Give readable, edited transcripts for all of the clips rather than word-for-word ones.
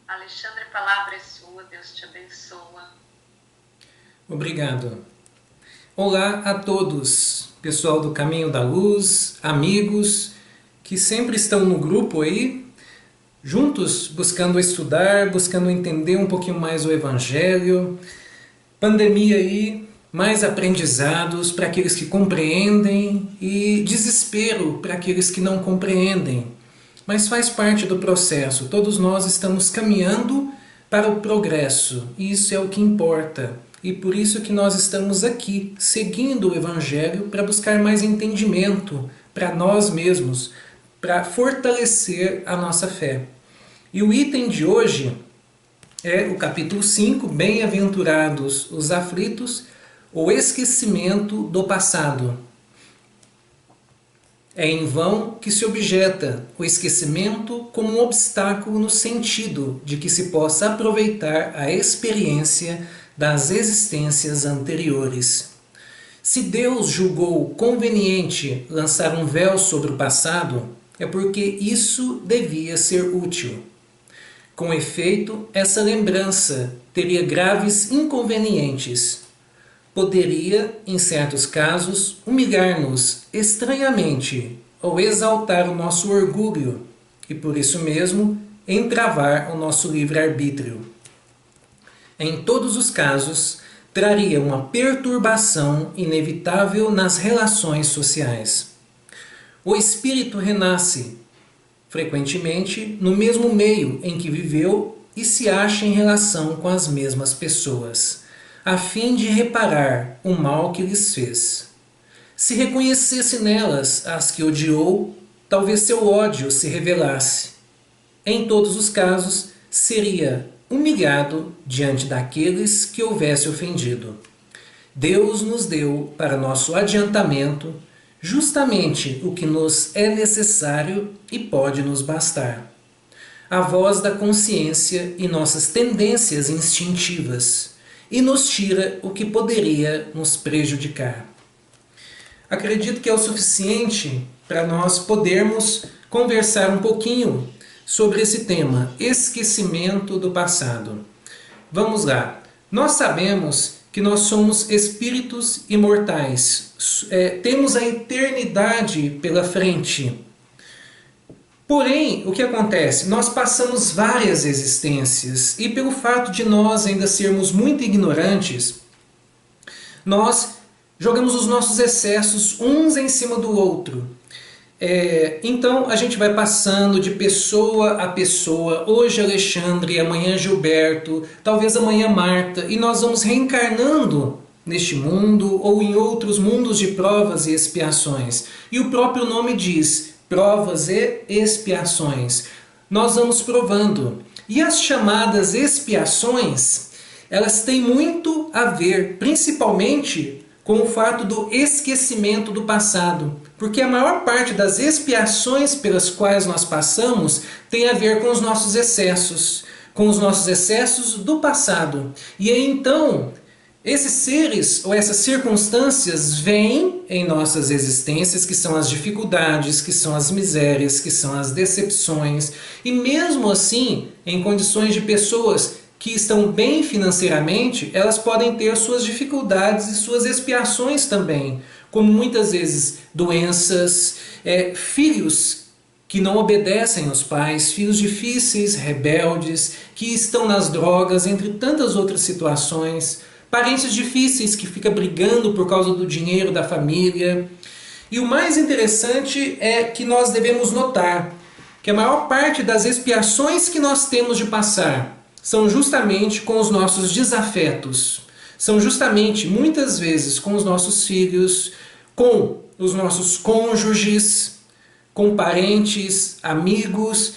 Alexandre, a palavra é sua, Deus te abençoa. Obrigado. Olá a todos, pessoal do Caminho da Luz, amigos que sempre estão no grupo aí, juntos buscando estudar, buscando entender um pouquinho mais o Evangelho. Pandemia aí, mais aprendizados para aqueles que compreendem e desespero para aqueles que não compreendem. Mas faz parte do processo, todos nós estamos caminhando para o progresso, e isso é o que importa. E por isso que nós estamos aqui, seguindo o Evangelho para buscar mais entendimento para nós mesmos, para fortalecer a nossa fé. E o item de hoje é o capítulo 5, Bem-aventurados os aflitos, o esquecimento do passado. É em vão que se objeta o esquecimento como um obstáculo no sentido de que se possa aproveitar a experiência das existências anteriores. Se Deus julgou conveniente lançar um véu sobre o passado, é porque isso devia ser útil. Com efeito, essa lembrança teria graves inconvenientes. Poderia, em certos casos, humilhar-nos estranhamente ou exaltar o nosso orgulho e, por isso mesmo, entravar o nosso livre-arbítrio. Em todos os casos, traria uma perturbação inevitável nas relações sociais. O espírito renasce, frequentemente, no mesmo meio em que viveu e se acha em relação com as mesmas pessoas, a fim de reparar o mal que lhes fez. Se reconhecesse nelas as que odiou, talvez seu ódio se revelasse. Em todos os casos, seria humilhado diante daqueles que houvesse ofendido. Deus nos deu para nosso adiantamento justamente o que nos é necessário e pode nos bastar. A voz da consciência e nossas tendências instintivas, e nos tira o que poderia nos prejudicar. Acredito que é o suficiente para nós podermos conversar um pouquinho sobre esse tema, esquecimento do passado. Vamos lá. Nós sabemos que nós somos espíritos imortais, temos a eternidade pela frente. Porém, o que acontece? Nós passamos várias existências e pelo fato de nós ainda sermos muito ignorantes, nós jogamos os nossos excessos uns em cima do outro. Então a gente vai passando de pessoa a pessoa, hoje Alexandre, amanhã Gilberto, talvez amanhã Marta, e nós vamos reencarnando neste mundo ou em outros mundos de provas e expiações. E o próprio nome diz, provas e expiações. Nós vamos provando. E as chamadas expiações, elas têm muito a ver, principalmente com o fato do esquecimento do passado. Porque a maior parte das expiações pelas quais nós passamos tem a ver com os nossos excessos do passado. E aí então, esses seres ou essas circunstâncias vêm em nossas existências, que são as dificuldades, que são as misérias, que são as decepções, e mesmo assim, em condições de pessoas que estão bem financeiramente, elas podem ter suas dificuldades e suas expiações também, como muitas vezes doenças, filhos que não obedecem aos pais, filhos difíceis, rebeldes, que estão nas drogas, entre tantas outras situações, parentes difíceis que ficam brigando por causa do dinheiro da família. E o mais interessante é que nós devemos notar que a maior parte das expiações que nós temos de passar são justamente com os nossos desafetos, são justamente muitas vezes com os nossos filhos, com os nossos cônjuges, com parentes, amigos,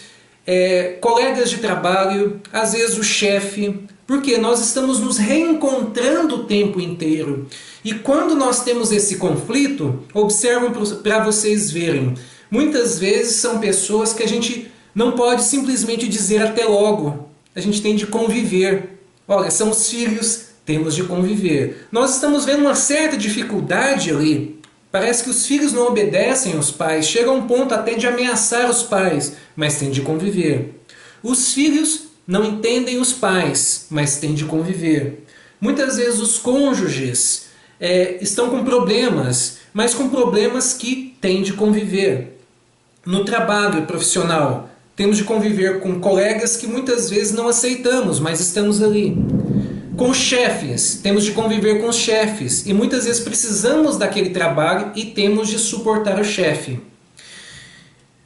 colegas de trabalho, às vezes o chefe, porque nós estamos nos reencontrando o tempo inteiro. E quando nós temos esse conflito, observam para vocês verem, muitas vezes são pessoas que a gente não pode simplesmente dizer até logo. A gente tem de conviver. Olha, são os filhos, temos de conviver. Nós estamos vendo uma certa dificuldade ali. Parece que os filhos não obedecem aos pais, chega a um ponto até de ameaçar os pais, mas tem de conviver. Os filhos não entendem os pais, mas têm de conviver. Muitas vezes os cônjuges estão com problemas, mas com problemas que têm de conviver. No trabalho profissional, temos de conviver com colegas que muitas vezes não aceitamos, mas estamos ali. Com os chefes, temos de conviver com os chefes e muitas vezes precisamos daquele trabalho e temos de suportar o chefe.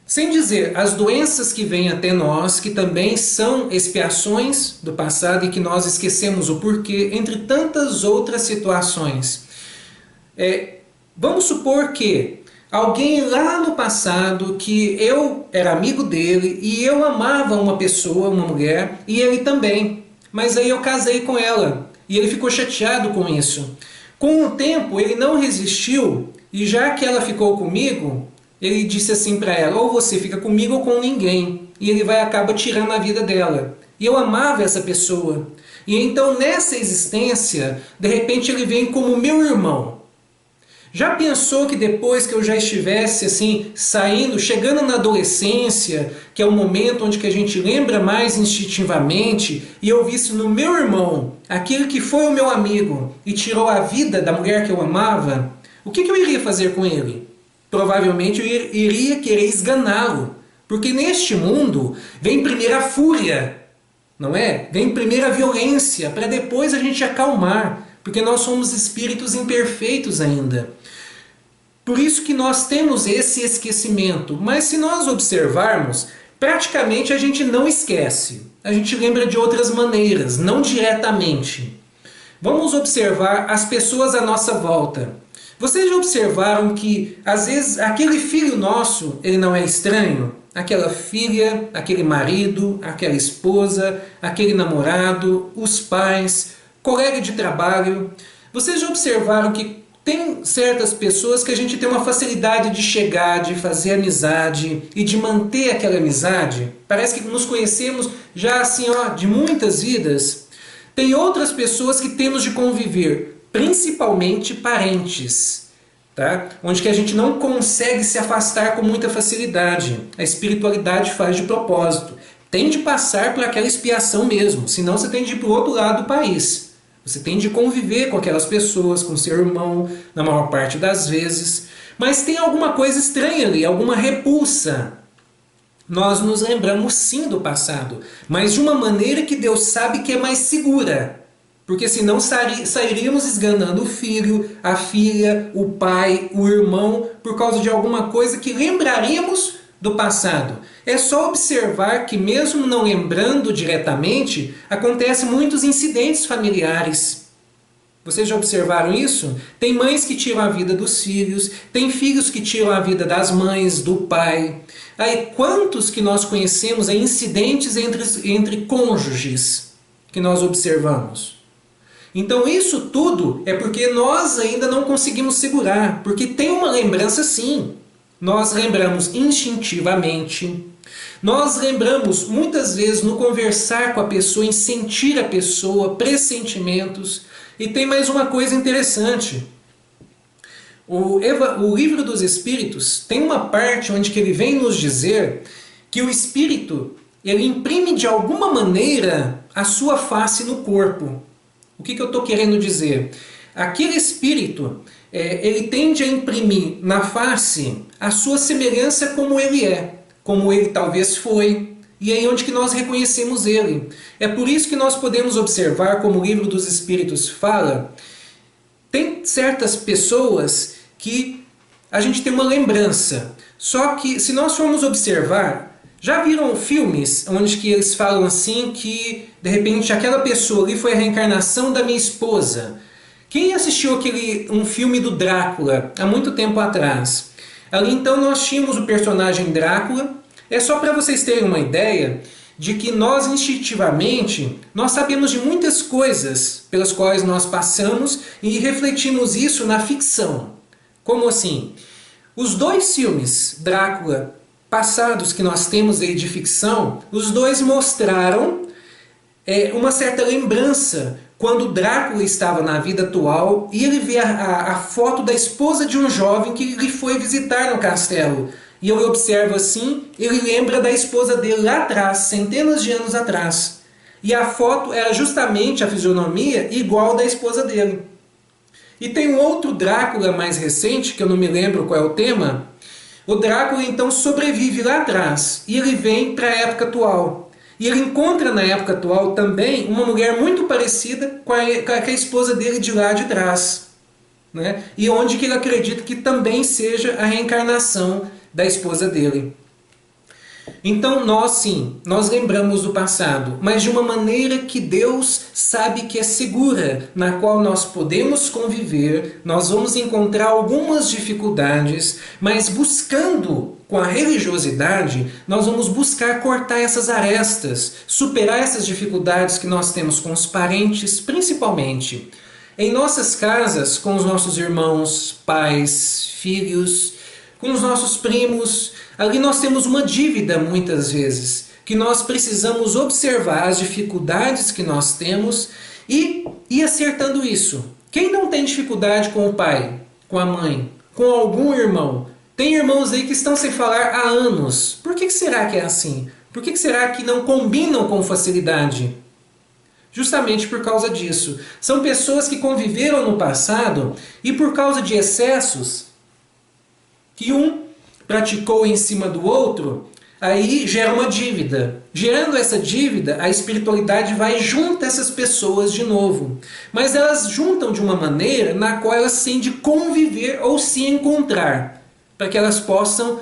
Sem dizer as doenças que vêm até nós, que também são expiações do passado e que nós esquecemos o porquê, entre tantas outras situações. Vamos supor que alguém lá no passado, que eu era amigo dele e eu amava uma pessoa, uma mulher, e ele também. Mas aí eu casei com ela e ele ficou chateado com isso. Com o tempo ele não resistiu e já que ela ficou comigo, ele disse assim para ela, ou você fica comigo ou com ninguém. E ele acaba tirando a vida dela. E eu amava essa pessoa. E então nessa existência, de repente ele vem como meu irmão. Já pensou que depois que eu já estivesse assim, saindo, chegando na adolescência, que é o momento onde que a gente lembra mais instintivamente, e eu visse no meu irmão, aquele que foi o meu amigo e tirou a vida da mulher que eu amava, o que eu iria fazer com ele? Provavelmente eu iria querer esganá-lo, porque neste mundo vem primeiro a fúria, não é? Vem primeiro a violência, para depois a gente acalmar, porque nós somos espíritos imperfeitos ainda. Por isso que nós temos esse esquecimento, mas se nós observarmos, praticamente a gente não esquece. A gente lembra de outras maneiras, não diretamente. Vamos observar as pessoas à nossa volta. Vocês já observaram que, às vezes, aquele filho nosso, ele não é estranho? Aquela filha, aquele marido, aquela esposa, aquele namorado, os pais, colega de trabalho. Vocês já observaram que tem certas pessoas que a gente tem uma facilidade de chegar, de fazer amizade e de manter aquela amizade? Parece que nos conhecemos já assim, de muitas vidas. Tem outras pessoas que temos de conviver, principalmente parentes, tá? Onde que a gente não consegue se afastar com muita facilidade. A espiritualidade faz de propósito. Tem de passar por aquela expiação mesmo, senão você tem de ir para o outro lado do país. Você tem de conviver com aquelas pessoas, com seu irmão, na maior parte das vezes. Mas tem alguma coisa estranha ali, alguma repulsa. Nós nos lembramos sim do passado, mas de uma maneira que Deus sabe que é mais segura. Porque senão sairíamos esganando o filho, a filha, o pai, o irmão, por causa de alguma coisa que lembraríamos do passado. É só observar que mesmo não lembrando diretamente, acontecem muitos incidentes familiares. Vocês já observaram isso? Tem mães que tiram a vida dos filhos, tem filhos que tiram a vida das mães, do pai. Aí quantos que nós conhecemos em incidentes entre cônjuges que nós observamos? Então isso tudo é porque nós ainda não conseguimos segurar, porque tem uma lembrança sim. Nós lembramos instintivamente, nós lembramos muitas vezes no conversar com a pessoa, em sentir a pessoa, pressentimentos. E tem mais uma coisa interessante. O Livro dos Espíritos tem uma parte onde que ele vem nos dizer que o espírito ele imprime de alguma maneira a sua face no corpo. O que eu estou querendo dizer? Aquele espírito, ele tende a imprimir na face a sua semelhança como ele é, como ele talvez foi, e é aí onde que nós reconhecemos ele. É por isso que nós podemos observar, como o Livro dos Espíritos fala, tem certas pessoas que a gente tem uma lembrança, só que se nós formos observar, já viram filmes onde que eles falam assim que, de repente, aquela pessoa ali foi a reencarnação da minha esposa? Quem assistiu um filme do Drácula há muito tempo atrás? Ali então nós tínhamos o personagem Drácula. É só para vocês terem uma ideia de que nós instintivamente, nós sabemos de muitas coisas pelas quais nós passamos e refletimos isso na ficção. Como assim? Os dois filmes Drácula passados que nós temos aí de ficção, os dois mostraram uma certa lembrança quando Drácula estava na vida atual e ele vê a foto da esposa de um jovem que ele foi visitar no castelo. E ele observa assim, ele lembra da esposa dele lá atrás, centenas de anos atrás. E a foto era justamente a fisionomia igual da esposa dele. E tem um outro Drácula mais recente, que eu não me lembro qual é o tema. O Drácula então sobrevive lá atrás e ele vem para a época atual. E ele encontra na época atual também uma mulher muito parecida com a esposa dele de lá de trás, né? E onde que ele acredita que também seja a reencarnação da esposa dele. Então nós sim, nós lembramos do passado, mas de uma maneira que Deus sabe que é segura, na qual nós podemos conviver, nós vamos encontrar algumas dificuldades, mas buscando com a religiosidade, nós vamos buscar cortar essas arestas, superar essas dificuldades que nós temos com os parentes, principalmente. Em nossas casas, com os nossos irmãos, pais, filhos, com os nossos primos, ali nós temos uma dívida muitas vezes, que nós precisamos observar as dificuldades que nós temos e ir acertando isso. Quem não tem dificuldade com o pai, com a mãe, com algum irmão? Tem irmãos aí que estão sem falar há anos. Por que será que é assim? Por que será que não combinam com facilidade? Justamente por causa disso. São pessoas que conviveram no passado e por causa de excessos que um praticou em cima do outro, aí gera uma dívida. Gerando essa dívida, a espiritualidade vai junto a essas pessoas de novo. Mas elas juntam de uma maneira na qual elas têm de conviver ou se encontrar, para que elas possam,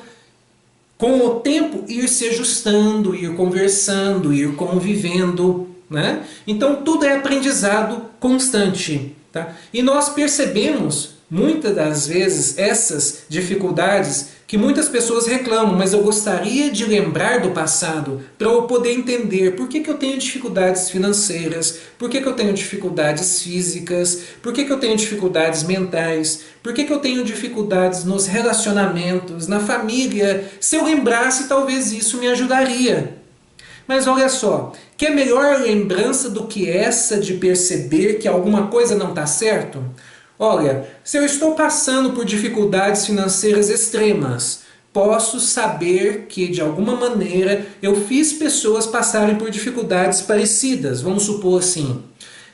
com o tempo, ir se ajustando, ir conversando, ir convivendo, né? Então tudo é aprendizado constante. Tá? E nós percebemos muitas das vezes essas dificuldades que muitas pessoas reclamam, mas eu gostaria de lembrar do passado para eu poder entender por que eu tenho dificuldades financeiras, por que eu tenho dificuldades físicas, por que eu tenho dificuldades mentais, por que eu tenho dificuldades nos relacionamentos, na família. Se eu lembrasse, talvez isso me ajudaria. Mas olha só, que é melhor lembrança do que essa de perceber que alguma coisa não está certo? Olha, se eu estou passando por dificuldades financeiras extremas, posso saber que de alguma maneira eu fiz pessoas passarem por dificuldades parecidas, vamos supor assim.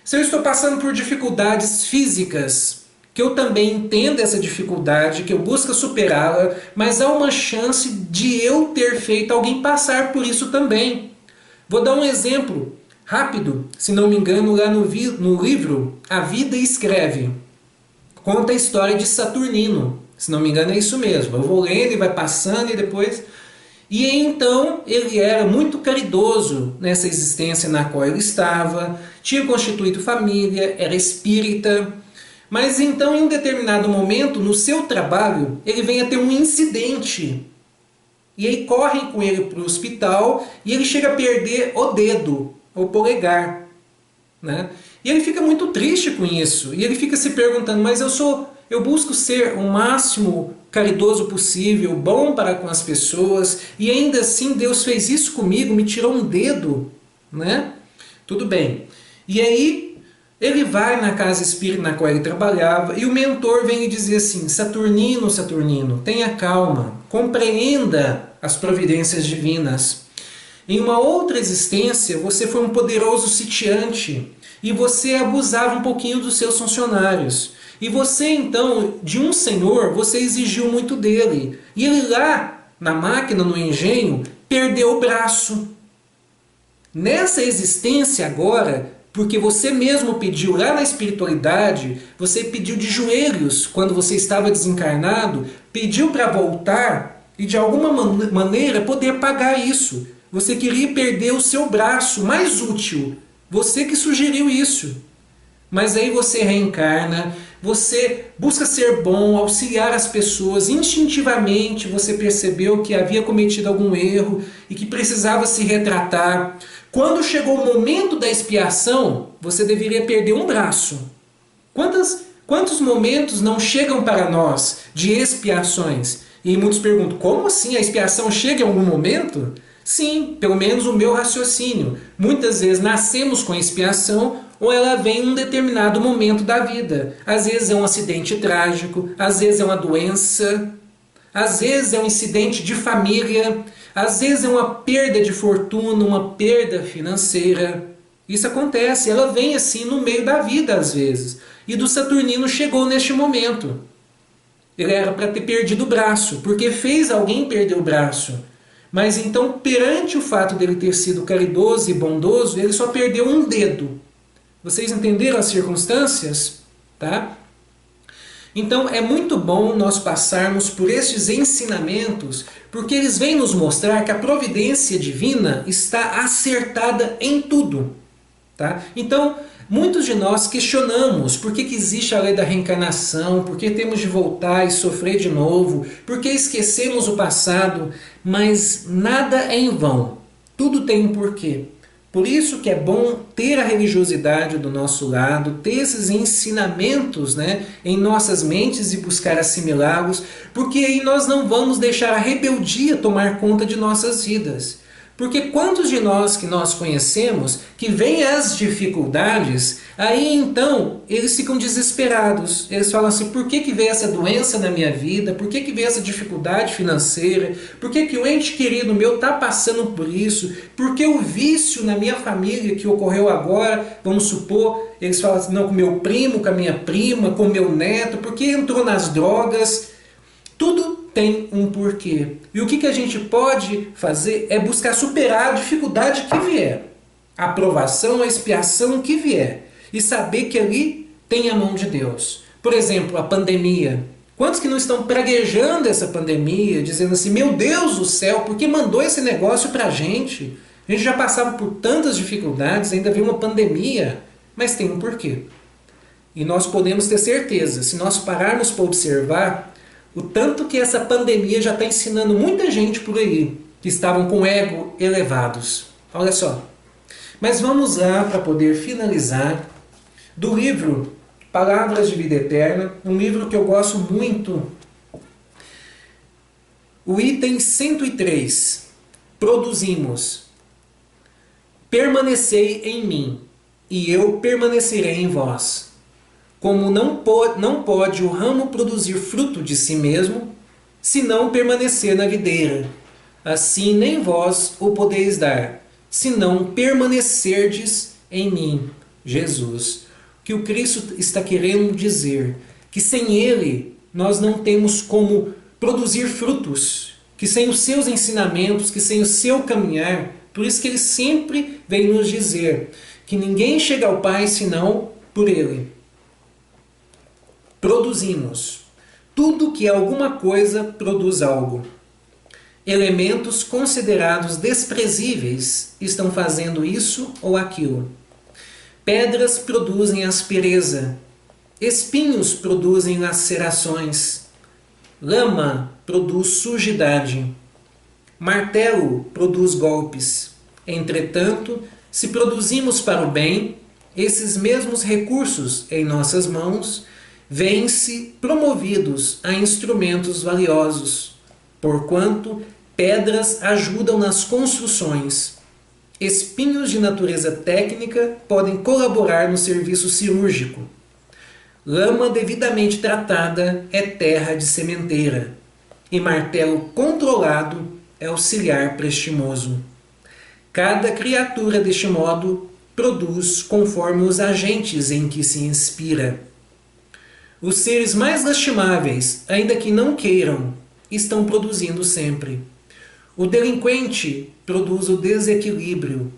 Se eu estou passando por dificuldades físicas, que eu também entendo essa dificuldade, que eu busco superá-la, mas há uma chance de eu ter feito alguém passar por isso também. Vou dar um exemplo rápido, se não me engano, lá no livro A Vida Escreve. Conta a história de Saturnino, se não me engano é isso mesmo. Eu vou lendo e vai passando e depois... E então ele era muito caridoso nessa existência na qual ele estava, tinha constituído família, era espírita, mas então em um determinado momento no seu trabalho ele vem a ter um incidente. E aí correm com ele para o hospital e ele chega a perder o dedo, o polegar, né? E ele fica muito triste com isso. E ele fica se perguntando, mas eu busco ser o máximo caridoso possível, bom para com as pessoas, e ainda assim Deus fez isso comigo, me tirou um dedo, né? Tudo bem. E aí ele vai na casa espírita na qual ele trabalhava e o mentor vem lhe dizer assim, Saturnino, Saturnino, tenha calma, compreenda as providências divinas. Em uma outra existência você foi um poderoso sitiante e você abusava um pouquinho dos seus funcionários. E você então, de um senhor, você exigiu muito dele. E ele lá, na máquina, no engenho, perdeu o braço. Nessa existência agora, porque você mesmo pediu lá na espiritualidade, você pediu de joelhos quando você estava desencarnado, pediu para voltar e de alguma maneira poder pagar isso. Você queria perder o seu braço mais útil. Você que sugeriu isso. Mas aí você reencarna, você busca ser bom, auxiliar as pessoas, instintivamente você percebeu que havia cometido algum erro e que precisava se retratar. Quando chegou o momento da expiação, você deveria perder um braço. Quantos momentos não chegam para nós de expiações? E muitos perguntam, como assim a expiação chega em algum momento? Sim, pelo menos o meu raciocínio. Muitas vezes nascemos com expiação ou ela vem em um determinado momento da vida. Às vezes é um acidente trágico, às vezes é uma doença, às vezes é um incidente de família, às vezes é uma perda de fortuna, uma perda financeira. Isso acontece, ela vem assim no meio da vida às vezes. E do Saturnino chegou neste momento. Ele era para ter perdido o braço, porque fez alguém perder o braço. Mas então, perante o fato dele ter sido caridoso e bondoso, ele só perdeu um dedo. Vocês entenderam as circunstâncias? Tá? Então é muito bom nós passarmos por estes ensinamentos, porque eles vêm nos mostrar que a providência divina está acertada em tudo. Tá? Então, muitos de nós questionamos por que existe a lei da reencarnação, por que temos de voltar e sofrer de novo, por que esquecemos o passado, mas nada é em vão, tudo tem um porquê. Por isso que é bom ter a religiosidade do nosso lado, ter esses ensinamentos, né, em nossas mentes e buscar assimilá-los, porque aí nós não vamos deixar a rebeldia tomar conta de nossas vidas. Porque quantos de nós que nós conhecemos, que vêm as dificuldades, aí então eles ficam desesperados. Eles falam assim, por que veio essa doença na minha vida? Por que veio essa dificuldade financeira? Por que o ente querido meu está passando por isso? Por que o vício na minha família que ocorreu agora, vamos supor, eles falam assim, não, com meu primo, com a minha prima, com meu neto, por que entrou nas drogas? Tudo tem um porquê. E o que a gente pode fazer é buscar superar a dificuldade que vier. A provação, a expiação que vier. E saber que ali tem a mão de Deus. Por exemplo, a pandemia. Quantos que não estão praguejando essa pandemia, dizendo assim, meu Deus do céu, por que mandou esse negócio pra gente? A gente já passava por tantas dificuldades, ainda veio uma pandemia. Mas tem um porquê. E nós podemos ter certeza, se nós pararmos para observar, o tanto que essa pandemia já está ensinando muita gente por aí, que estavam com ego elevados. Olha só. Mas vamos lá para poder finalizar, do livro Palavras de Vida Eterna, um livro que eu gosto muito. O item 103. Produzimos. Permanecei em mim, e eu permanecerei em vós. Como não pode o ramo produzir fruto de si mesmo, se não permanecer na videira. Assim nem vós o podeis dar, se não permanecerdes em mim, Jesus. O que o Cristo está querendo dizer? Que sem Ele nós não temos como produzir frutos, que sem os seus ensinamentos, que sem o seu caminhar, por isso que Ele sempre vem nos dizer que ninguém chega ao Pai senão por Ele. Produzimos. Tudo que é alguma coisa produz algo. Elementos considerados desprezíveis estão fazendo isso ou aquilo. Pedras produzem aspereza. Espinhos produzem lacerações. Lama produz sujidade. Martelo produz golpes. Entretanto, se produzimos para o bem, esses mesmos recursos em nossas mãos vêm-se promovidos a instrumentos valiosos, porquanto pedras ajudam nas construções. Espinhos de natureza técnica podem colaborar no serviço cirúrgico. Lama devidamente tratada é terra de sementeira, e martelo controlado é auxiliar prestimoso. Cada criatura deste modo produz conforme os agentes em que se inspira. Os seres mais lastimáveis, ainda que não queiram, estão produzindo sempre. O delinquente produz o desequilíbrio.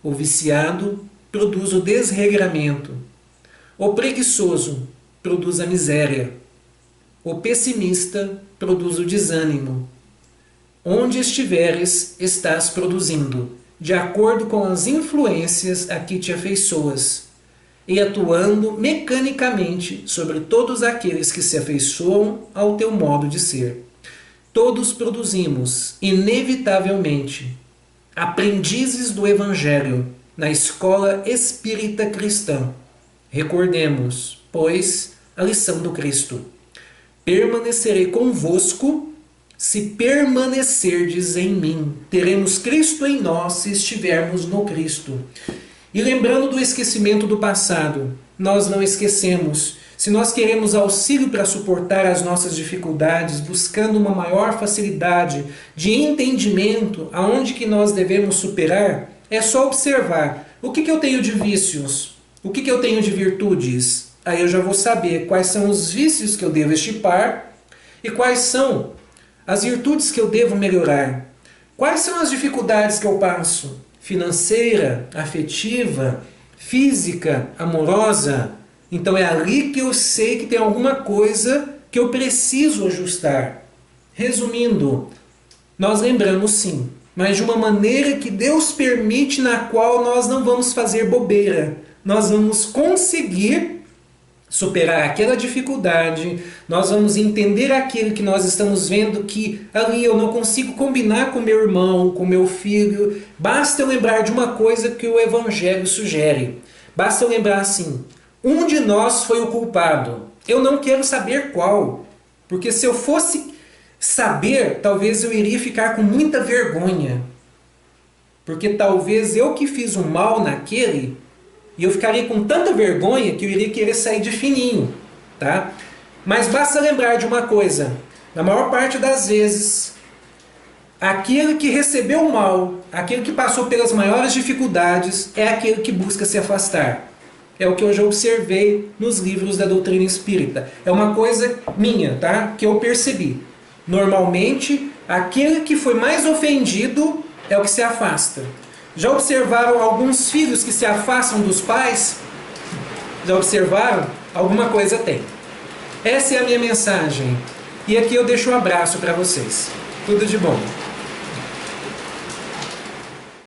O viciado produz o desregramento. O preguiçoso produz a miséria. O pessimista produz o desânimo. Onde estiveres, estás produzindo, de acordo com as influências a que te afeiçoas, e atuando mecanicamente sobre todos aqueles que se afeiçoam ao teu modo de ser. Todos produzimos, inevitavelmente, aprendizes do Evangelho na escola espírita cristã. Recordemos, pois, a lição do Cristo. Permanecerei convosco se permanecerdes em mim. Teremos Cristo em nós se estivermos no Cristo. E lembrando do esquecimento do passado, nós não esquecemos. Se nós queremos auxílio para suportar as nossas dificuldades, buscando uma maior facilidade de entendimento aonde que nós devemos superar, é só observar O que eu tenho de vícios? O que eu tenho de virtudes? Aí eu já vou saber quais são os vícios que eu devo extirpar e quais são as virtudes que eu devo melhorar. Quais são as dificuldades que eu passo? Financeira, afetiva, física, amorosa. Então é ali que eu sei que tem alguma coisa que eu preciso ajustar. Resumindo, nós lembramos sim, mas de uma maneira que Deus permite, na qual nós não vamos fazer bobeira. Nós vamos conseguir superar aquela dificuldade, nós vamos entender aquilo que nós estamos vendo que ali eu não consigo combinar com meu irmão, com meu filho. Basta eu lembrar de uma coisa que o Evangelho sugere. Basta eu lembrar assim, um de nós foi o culpado. Eu não quero saber qual, porque se eu fosse saber, talvez eu iria ficar com muita vergonha. Porque talvez eu que fiz o mal naquele, e eu ficaria com tanta vergonha que eu iria querer sair de fininho, tá? Mas basta lembrar de uma coisa, na maior parte das vezes, aquele que recebeu o mal, aquele que passou pelas maiores dificuldades, é aquele que busca se afastar. É o que eu já observei nos livros da doutrina espírita. É uma coisa minha, tá? Que eu percebi. Normalmente, aquele que foi mais ofendido é o que se afasta. Já observaram alguns filhos que se afastam dos pais? Já observaram? Alguma coisa tem. Essa é a minha mensagem. E aqui eu deixo um abraço para vocês. Tudo de bom.